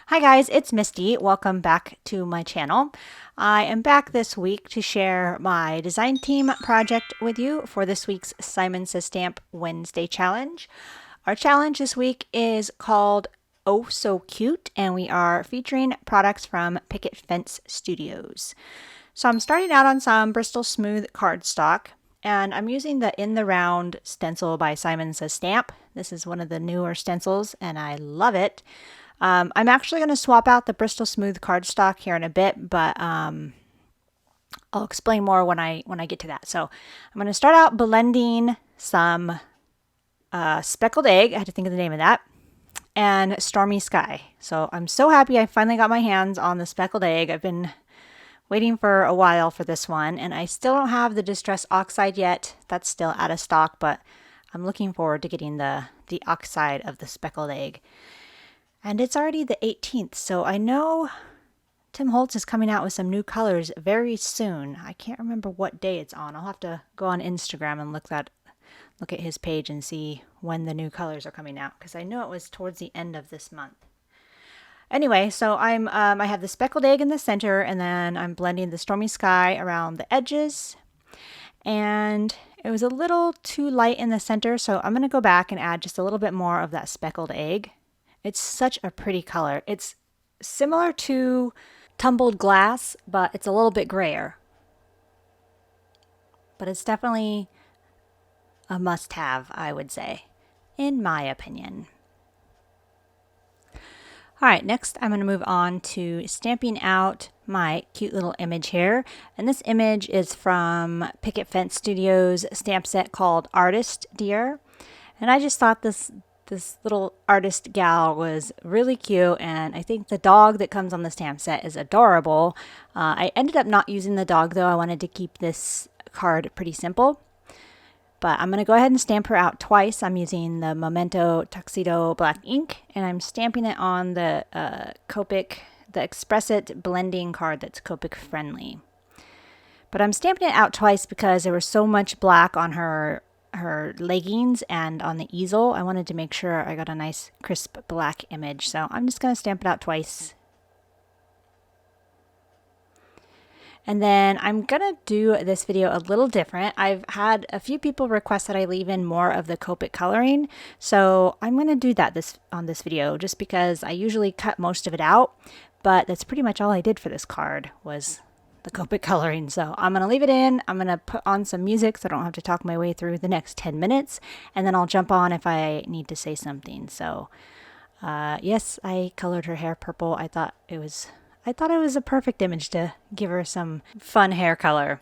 Hi guys, it's Misty. Welcome back to my channel. I am back this week to share my design team project with you for this week's Simon Says Stamp Wednesday challenge. Our challenge this week is called Oh So Cute, and we are featuring products from Picket Fence Studios. So I'm starting out on some Bristol Smooth cardstock, and I'm using the In the Round stencil by Simon Says Stamp. This is one of the newer stencils, and I love it. I'm actually going to swap out the Bristol Smooth cardstock here in a bit, but I'll explain more when I get to that. So I'm going to start out blending some Speckled Egg. I had to think of the name of that. And Stormy Sky. So I'm so happy I finally got my hands on the Speckled Egg. I've been waiting for a while for this one, and I still don't have the Distress Oxide yet. That's still out of stock, but I'm looking forward to getting the Oxide of the Speckled Egg. And it's already the 18th, so I know Tim Holtz is coming out with some new colors very soon. I can't remember what day it's on. I'll have to go on Instagram and look at his page and see when the new colors are coming out, because I know it was towards the end of this month. Anyway, so I have the Speckled Egg in the center, and then I'm blending the Stormy Sky around the edges. And it was a little too light in the center, so I'm going to go back and add just a little bit more of that Speckled Egg. It's such a pretty color. It's similar to Tumbled Glass, but it's a little bit grayer. But it's definitely a must-have, I would say, in my opinion. All right, next I'm going to move on to stamping out my cute little image here. And this image is from Picket Fence Studios stamp set called Artist Dear. And I just thought this little artist gal was really cute, and I think the dog that comes on the stamp set is adorable. I ended up not using the dog though. I wanted to keep this card pretty simple. But I'm going to go ahead and stamp her out twice. I'm using the Memento Tuxedo black ink, and I'm stamping it on the Copic, the Express It blending card that's Copic friendly. But I'm stamping it out twice because there was so much black on her leggings and on the easel. I wanted to make sure I got a nice crisp black image, so I'm just going to stamp it out twice. And then I'm going to do this video a little different. I've had a few people request that I leave in more of the Copic coloring, so I'm going to do that on this video just because I usually cut most of it out, but that's pretty much all I did for this card was the Copic coloring. So I'm going to leave it in. I'm going to put on some music so I don't have to talk my way through the next 10 minutes, and then I'll jump on if I need to say something. So yes, I colored her hair purple. I thought it was a perfect image to give her some fun hair color.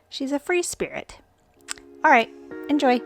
She's a free spirit. All right, enjoy.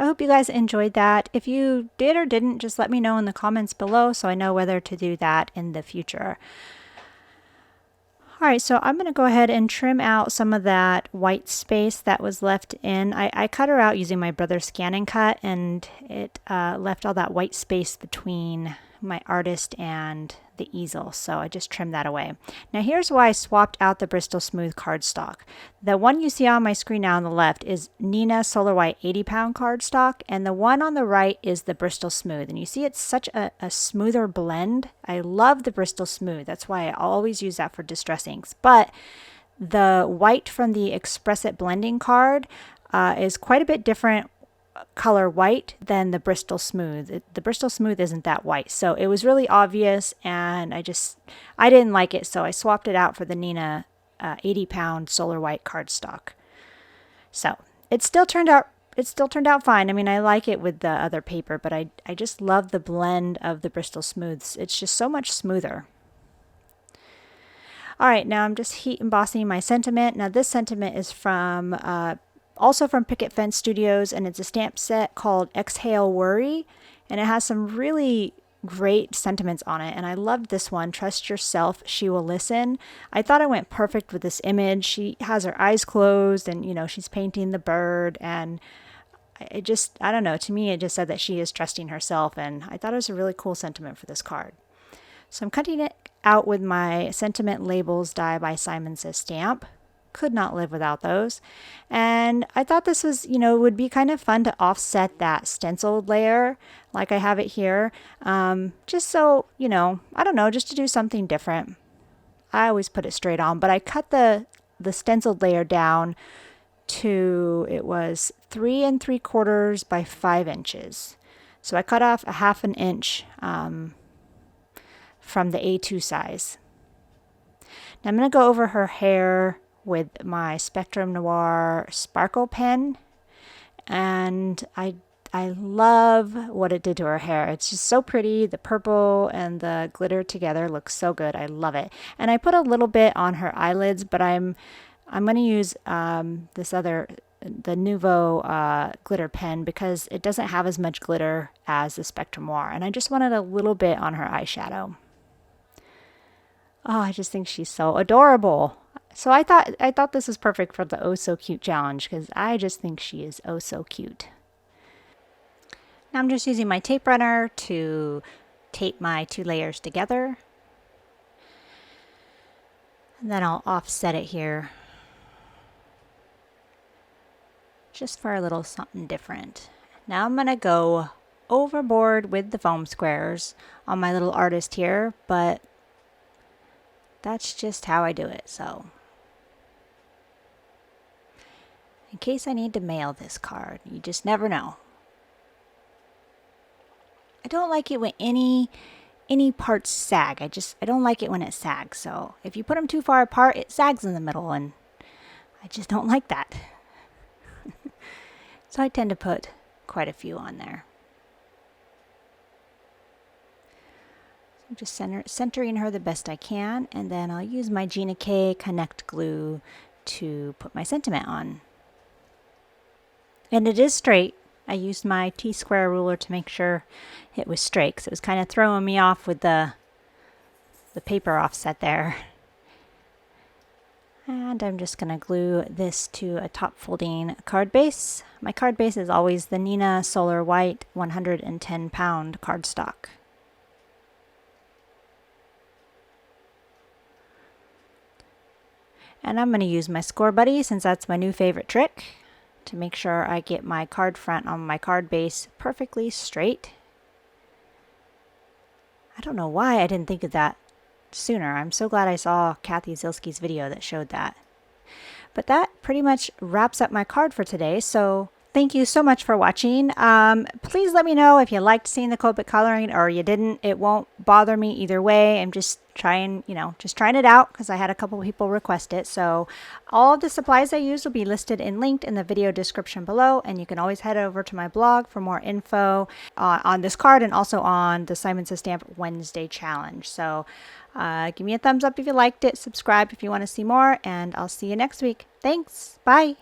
I hope you guys enjoyed that. If you did or didn't, just let me know in the comments below so I know whether to do that in the future. All right, so I'm going to go ahead and trim out some of that white space that was left in. I cut her out using my brother's scan and cut, and it left all that white space between my artist and the easel, so I just trimmed that away. Now here's why I swapped out the Bristol Smooth cardstock. The one you see on my screen now on the left is Neenah Solar White 80-pound cardstock, and the one on the right is the Bristol Smooth. And you see it's such a smoother blend. I love the Bristol Smooth. That's why I always use that for distress inks. But the white from the Express It blending card is quite a bit different color white than the Bristol Smooth. The Bristol Smooth isn't that white, so it was really obvious, and I didn't like it, so I swapped it out for the Neenah 80-pound Solar White cardstock. So it still turned out fine. I mean, I like it with the other paper, but I just love the blend of the Bristol Smooths. It's just so much smoother. All right, now I'm just heat embossing my sentiment. Now this sentiment is from also from Picket Fence Studios, and it's a stamp set called Exhale Worry, and it has some really great sentiments on it, and I loved this one, Trust Yourself, She Will Listen. I thought it went perfect with this image. She has her eyes closed, and you know, she's painting the bird, and I don't know, to me it just said that she is trusting herself, and I thought it was a really cool sentiment for this card. So I'm cutting it out with my Sentiment Labels die by Simon Says Stamp. Could not live without those. And I thought this was, you know, would be kind of fun to offset that stenciled layer like I have it here. Just so, you know, I don't know, just to do something different. I always put it straight on, but I cut the stenciled layer down to, it was 3 3/4 by 5 inches. So I cut off a 1/2 inch from the A2 size. Now I'm going to go over her hair with my Spectrum Noir sparkle pen, and I love what it did to her hair. It's just so pretty. The purple and the glitter together looks so good. I love it. And I put a little bit on her eyelids, but I'm going to use this other, the Nouveau glitter pen, because it doesn't have as much glitter as the Spectrum Noir, and I just wanted a little bit on her eyeshadow. Oh, I just think she's so adorable. So I thought this was perfect for the Oh So Cute challenge, because I just think she is oh so cute. Now I'm just using my tape runner to tape my 2 layers together. And then I'll offset it here, just for a little something different. Now I'm going to go overboard with the foam squares on my little artist here, but that's just how I do it. So in case I need to mail this card, you just never know. I don't like it when any parts sag. I don't like it when it sags. So if you put them too far apart, it sags in the middle, and I just don't like that. So I tend to put quite a few on there. I'm just centering her the best I can, and then I'll use my Gina K Connect glue to put my sentiment on. And it is straight. I used my T-square ruler to make sure it was straight, because it was kind of throwing me off with the paper offset there. And I'm just going to glue this to a top folding card base. My card base is always the Neenah Solar White 110-pound cardstock. And I'm going to use my Score Buddy, since that's my new favorite trick, to make sure I get my card front on my card base perfectly straight. I don't know why I didn't think of that sooner. I'm so glad I saw Kathy Zilski's video that showed that. But that pretty much wraps up my card for today. So thank you so much for watching. Please let me know if you liked seeing the Copic coloring or you didn't. It won't bother me either way. I'm just trying it out because I had a couple people request it. So all of the supplies I use will be listed and linked in the video description below, and you can always head over to my blog for more info on this card and also on the Simon Says Stamp Wednesday challenge. So give me a thumbs up if you liked it, subscribe if you want to see more, and I'll see you next week. Thanks. Bye.